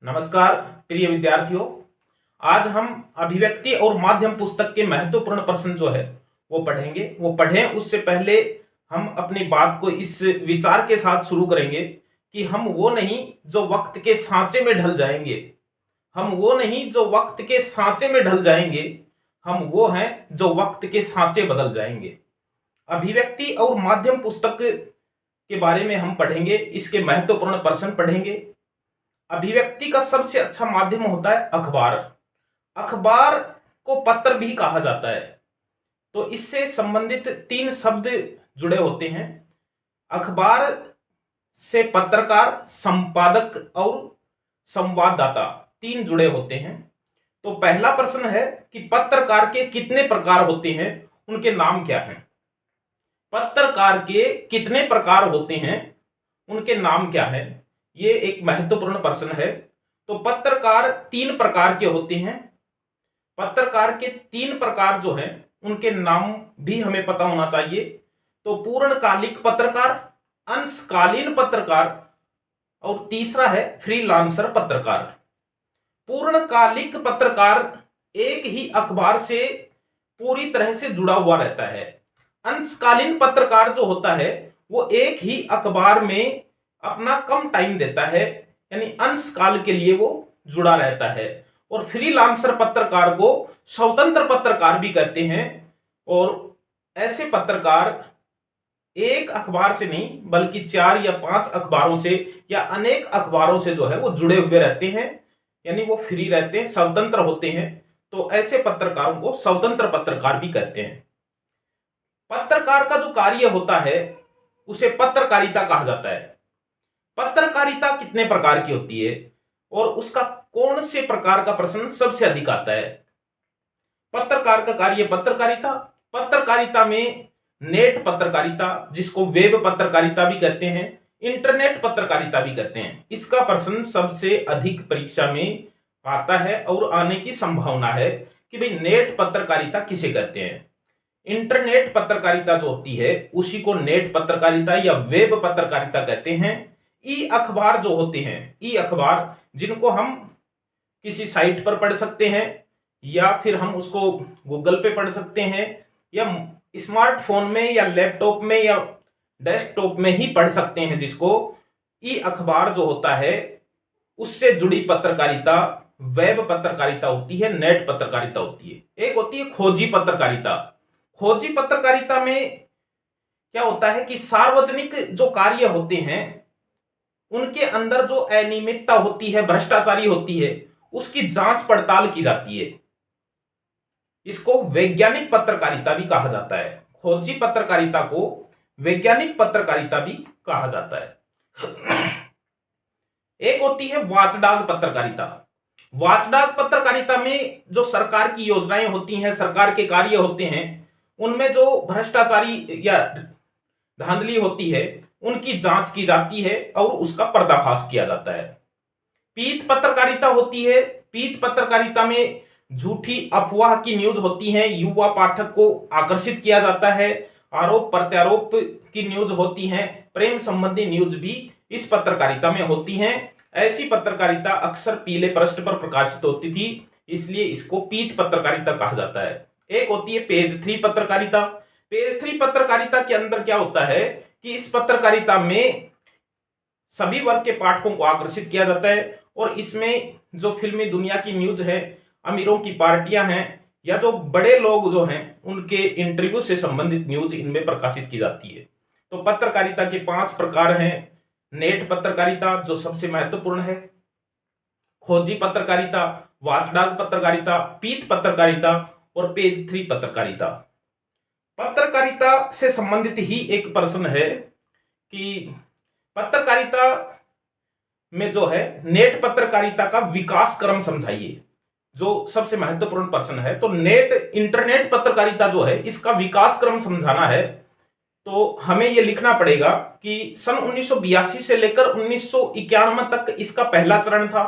नमस्कार प्रिय विद्यार्थियों। आज हम अभिव्यक्ति और माध्यम पुस्तक के महत्वपूर्ण प्रश्न जो है वो पढ़ेंगे। वो पढ़ें उससे पहले हम अपनी बात को इस विचार के साथ शुरू करेंगे कि हम वो नहीं जो वक्त के सांचे में ढल जाएंगे। हम वो नहीं जो वक्त के सांचे में ढल जाएंगे, हम वो हैं जो वक्त के सांचे बदल जाएंगे। अभिव्यक्ति और माध्यम पुस्तक के बारे में हम पढ़ेंगे, इसके महत्वपूर्ण प्रश्न पढ़ेंगे। अभिव्यक्ति का सबसे अच्छा माध्यम होता है अखबार। अखबार को पत्र भी कहा जाता है। तो इससे संबंधित तीन शब्द जुड़े होते हैं। अखबार से पत्रकार, संपादक और संवाददाता तीन जुड़े होते हैं। तो पहला प्रश्न है कि पत्रकार के कितने प्रकार होते हैं, उनके नाम क्या हैं। पत्रकार के कितने प्रकार होते हैं, उनके नाम क्या हैं, ये एक महत्वपूर्ण प्रश्न है। तो पत्रकार तीन प्रकार के होते हैं। पत्रकार के तीन प्रकार जो हैं उनके नाम भी हमें पता होना चाहिए। तो पूर्णकालिक पत्रकार, अंशकालीन पत्रकार और तीसरा है फ्रीलांसर पत्रकार। पूर्णकालिक पत्रकार एक ही अखबार से पूरी तरह से जुड़ा हुआ रहता है। अंशकालीन पत्रकार जो होता है वो एक ही अखबार में अपना कम टाइम देता है, यानी अंशकाल के लिए वो जुड़ा रहता है। और फ्रीलांसर पत्रकार को स्वतंत्र पत्रकार भी कहते हैं। और ऐसे पत्रकार एक अखबार से नहीं बल्कि 4 या 5 अखबारों से या अनेक अखबारों से जो है वो जुड़े हुए रहते हैं, यानी वो फ्री रहते हैं, स्वतंत्र होते हैं। तो ऐसे पत्रकारों को स्वतंत्र पत्रकार भी कहते हैं। पत्रकार का जो कार्य होता है उसे पत्रकारिता कहा जाता है। पत्रकारिता कितने प्रकार की होती है और उसका कौन से प्रकार का प्रश्न सबसे अधिक आता है। पत्रकार का कार्य पत्रकारिता। पत्रकारिता में नेट पत्रकारिता, जिसको वेब पत्रकारिता भी कहते हैं, इंटरनेट पत्रकारिता भी कहते हैं, इसका प्रश्न सबसे अधिक परीक्षा में आता है और आने की संभावना है कि भाई नेट पत्रकारिता किसे कहते हैं। इंटरनेट पत्रकारिता जो होती है उसी को नेट पत्रकारिता या वेब पत्रकारिता कहते हैं। ई अखबार जो होते हैं, ई अखबार जिनको हम किसी साइट पर पढ़ सकते हैं या फिर हम उसको गूगल पे पढ़ सकते हैं या स्मार्टफोन में या लैपटॉप में या डेस्कटॉप में ही पढ़ सकते हैं, जिसको ई अखबार जो होता है उससे जुड़ी पत्रकारिता वेब पत्रकारिता होती है, नेट पत्रकारिता होती है। एक होती है खोजी पत्रकारिता। खोजी पत्रकारिता में क्या होता है कि सार्वजनिक जो कार्य होते हैं उनके अंदर जो अनियमितता होती है, भ्रष्टाचारी होती है, उसकी जांच पड़ताल की जाती है। इसको वैज्ञानिक पत्रकारिता भी कहा जाता है। खोजी पत्रकारिता को वैज्ञानिक पत्रकारिता भी कहा जाता है। एक होती है वॉचडॉग पत्रकारिता। वॉचडॉग पत्रकारिता में जो सरकार की योजनाएं होती हैं, सरकार के कार्य होते हैं, उनमें जो भ्रष्टाचारी या धांधली होती है उनकी जांच की जाती है और उसका पर्दाफाश किया जाता है। पीठ पत्रकारिता होती है। पीठ पत्रकारिता में झूठी अफवाह की न्यूज होती है, युवा पाठक को आकर्षित किया जाता है। आरोप प्रत्यारोप की न्यूज होती है, प्रेम संबंधी न्यूज भी इस पत्रकारिता में होती हैं। ऐसी पत्रकारिता अक्सर पीले पृष्ठ पर प्रकाशित होती थी, इसलिए इसको पीठ पत्रकारिता कहा जाता है। एक होती है पेज 3 पत्रकारिता। पेज 3 पत्रकारिता के अंदर क्या होता है कि इस पत्रकारिता में सभी वर्ग के पाठकों को आकर्षित किया जाता है और इसमें जो फिल्मी दुनिया की न्यूज है, अमीरों की पार्टियां हैं या जो बड़े लोग जो हैं उनके इंटरव्यू से संबंधित न्यूज इनमें प्रकाशित की जाती है। तो पत्रकारिता के 5 प्रकार हैं। नेट पत्रकारिता जो सबसे महत्वपूर्ण है, खोजी पत्रकारिता, वॉचडॉग पत्रकारिता, पीठ पत्रकारिता और पेज 3 पत्रकारिता। पत्रकारिता से संबंधित ही एक प्रश्न है कि पत्रकारिता में जो है नेट पत्रकारिता का विकास क्रम समझाइए, जो सबसे महत्वपूर्ण प्रश्न है। तो इंटरनेट पत्रकारिता जो है इसका विकास क्रम समझाना है तो हमें यह लिखना पड़ेगा कि सन 1982 से लेकर 1991 तक इसका पहला चरण था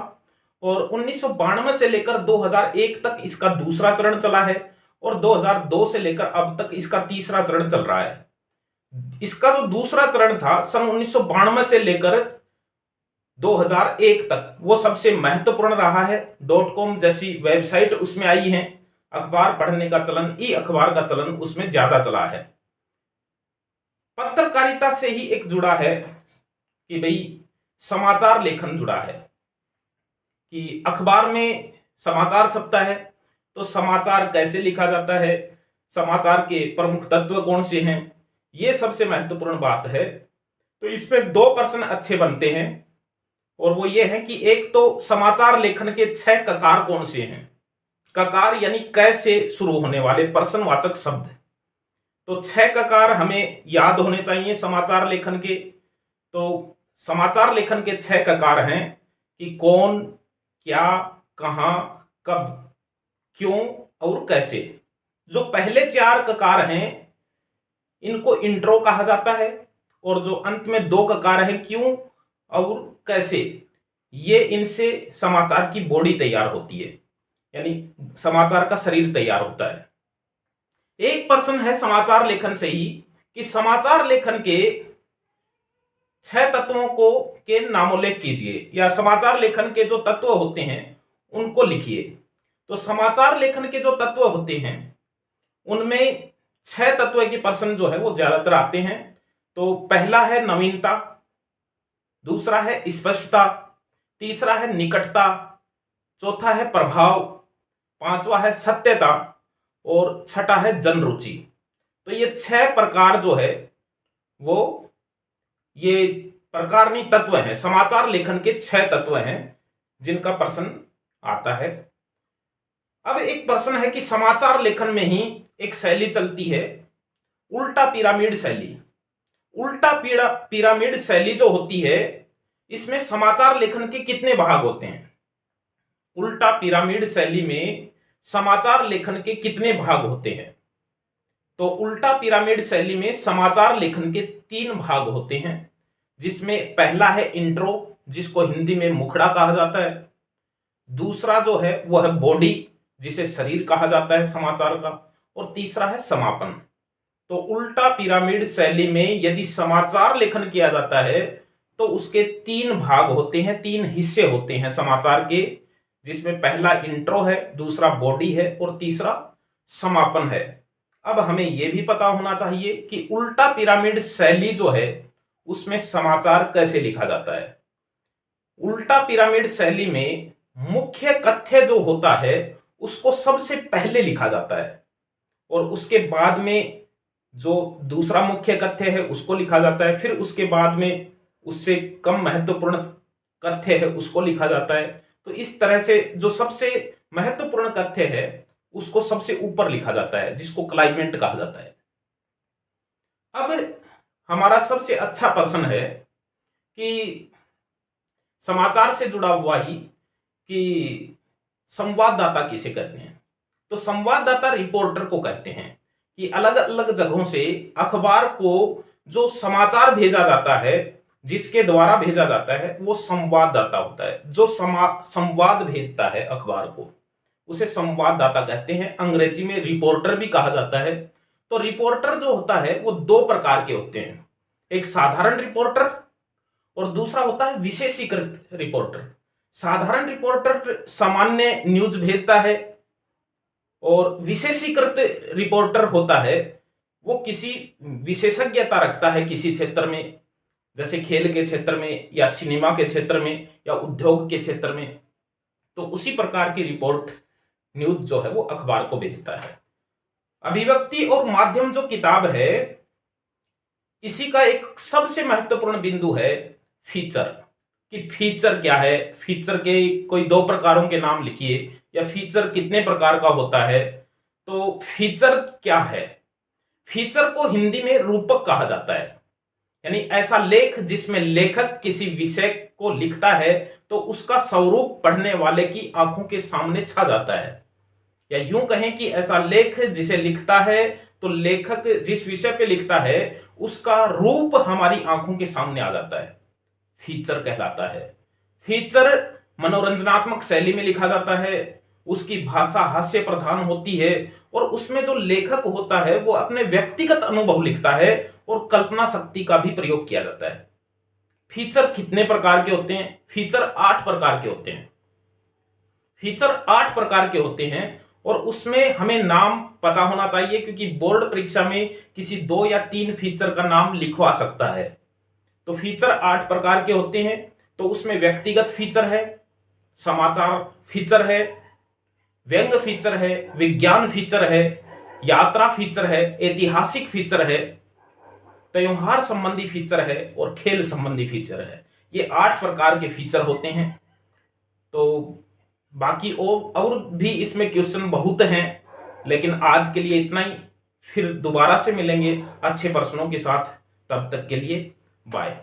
और 1992 से लेकर 2001 तक इसका दूसरा चरण चला है और 2002 से लेकर अब तक इसका तीसरा चरण चल रहा है। इसका जो दूसरा चरण था सन 1992 से लेकर 2001 तक वो सबसे महत्वपूर्ण रहा है। .com जैसी वेबसाइट उसमें आई है, अखबार पढ़ने का चलन, ई अखबार का चलन उसमें ज्यादा चला है। पत्रकारिता से ही एक जुड़ा है कि भाई समाचार लेखन जुड़ा है, कि अखबार में समाचार छपता है तो समाचार कैसे लिखा जाता है, समाचार के प्रमुख तत्व कौन से हैं, ये सबसे महत्वपूर्ण बात है। तो इसमें 2 प्रश्न अच्छे बनते हैं, और वो ये है कि एक तो समाचार लेखन के 6 ककार कौन से हैं। ककार यानी कैसे शुरू होने वाले प्रश्नवाचक शब्द। तो 6 ककार हमें याद होने चाहिए समाचार लेखन के। तो समाचार लेखन के 6 ककार हैं कि कौन, क्या, कहां, कब, क्यों और कैसे। जो पहले 4 ककार हैं इनको इंट्रो कहा जाता है, और जो अंत में 2 ककार हैं क्यों और कैसे, ये इनसे समाचार की बॉडी तैयार होती है, यानी समाचार का शरीर तैयार होता है। एक प्रश्न है समाचार लेखन से ही कि समाचार लेखन के 6 तत्वों को के नामोल्लेख कीजिए, या समाचार लेखन के जो तत्व होते हैं उनको लिखिए। तो समाचार लेखन के जो तत्व होते हैं उनमें 6 तत्व के प्रश्न जो है वो ज्यादातर आते हैं। तो पहला है नवीनता, दूसरा है स्पष्टता, तीसरा है निकटता, चौथा है प्रभाव, पांचवा है सत्यता, और छठा है जनरुचि। तो ये 6 प्रकार जो है वो ये प्रकारणी तत्व हैं, समाचार लेखन के 6 तत्व हैं जिनका प्रश्न आता है। अब एक प्रश्न है कि समाचार लेखन में ही एक शैली चलती है, उल्टा पिरामिड शैली। उल्टा पिरामिड शैली जो होती है इसमें समाचार लेखन के कितने भाग होते हैं? उल्टा पिरामिड शैली में समाचार लेखन के कितने भाग होते हैं? तो उल्टा पिरामिड शैली में समाचार लेखन के 3 भाग होते हैं, जिसमें पहला है इंट्रो, जिसको हिंदी में मुखड़ा कहा जाता है। दूसरा जो है वो है बॉडी, जिसे शरीर कहा जाता है समाचार का, और तीसरा है समापन। तो उल्टा पिरामिड शैली में यदि समाचार लेखन किया जाता है तो उसके 3 भाग होते हैं, 3 हिस्से होते हैं समाचार के, जिसमें पहला इंट्रो है, दूसरा बॉडी है और तीसरा समापन है। अब हमें यह भी पता होना चाहिए कि उल्टा पिरामिड शैली जो है उसमें समाचार कैसे लिखा जाता है। उल्टा पिरामिड शैली में मुख्य कथ्य जो होता है उसको सबसे पहले लिखा जाता है, और उसके बाद में जो दूसरा मुख्य कथ्य है उसको लिखा जाता है, फिर उसके बाद में उससे कम महत्वपूर्ण कथ्य है उसको लिखा जाता है। तो इस तरह से जो सबसे महत्वपूर्ण कथ्य है उसको सबसे ऊपर लिखा जाता है, जिसको क्लाइमेट कहा जाता है। अब हमारा सबसे अच्छा प्रश्न है कि समाचार से जुड़ा हुआ ही कि संवाददाता किसे कहते हैं? तो संवाददाता रिपोर्टर को कहते हैं, कि अलग अलग जगहों से अखबार को जो समाचार भेजा जाता है, जिसके द्वारा भेजा जाता है, वो संवाददाता होता है। जो संवाद भेजता है अखबार को उसे संवाददाता कहते हैं। अंग्रेजी में रिपोर्टर भी कहा जाता है। तो रिपोर्टर जो होता है वो 2 प्रकार के होते हैं, एक साधारण रिपोर्टर और दूसरा होता है विशेषीकृत रिपोर्टर। साधारण रिपोर्टर सामान्य न्यूज भेजता है, और विशेषीकृत रिपोर्टर होता है वो किसी विशेषज्ञता रखता है किसी क्षेत्र में, जैसे खेल के क्षेत्र में या सिनेमा के क्षेत्र में या उद्योग के क्षेत्र में। तो उसी प्रकार की रिपोर्ट न्यूज जो है वो अखबार को भेजता है। अभिव्यक्ति और माध्यम जो किताब है, इसी का एक सबसे महत्वपूर्ण बिंदु है फीचर। कि फीचर क्या है, फीचर के कोई 2 प्रकारों के नाम लिखिए, या फीचर कितने प्रकार का होता है। तो फीचर क्या है? फीचर को हिंदी में रूपक कहा जाता है, यानी ऐसा लेख जिसमें लेखक किसी विषय को लिखता है तो उसका स्वरूप पढ़ने वाले की आंखों के सामने छा जाता है। या यूं कहें कि ऐसा लेख जिसे लिखता है तो लेखक जिस विषय पे लिखता है उसका रूप हमारी आंखों के सामने आ जाता है, फीचर कहलाता है। फीचर मनोरंजनात्मक शैली में लिखा जाता है, उसकी भाषा हास्य प्रधान होती है, और उसमें जो लेखक होता है वो अपने व्यक्तिगत अनुभव लिखता है, और कल्पना शक्ति का भी प्रयोग किया जाता है। फीचर कितने प्रकार के होते हैं? फीचर 8 प्रकार के होते हैं। फीचर 8 प्रकार के होते हैं और उसमें हमें नाम पता होना चाहिए, क्योंकि बोर्ड परीक्षा में किसी 2 या 3 फीचर का नाम लिखवा सकता है। तो फीचर 8 प्रकार के होते हैं। तो उसमें व्यक्तिगत फीचर है, समाचार फीचर है, व्यंग फीचर है, विज्ञान फीचर है, यात्रा फीचर है, ऐतिहासिक फीचर है, त्योहार संबंधी फीचर है और खेल संबंधी फीचर है। ये 8 प्रकार के फीचर होते हैं। तो बाकी और भी इसमें क्वेश्चन बहुत हैं, लेकिन आज के लिए इतना ही। फिर दोबारा से मिलेंगे अच्छे प्रश्नों के साथ। तब तक के लिए बाय।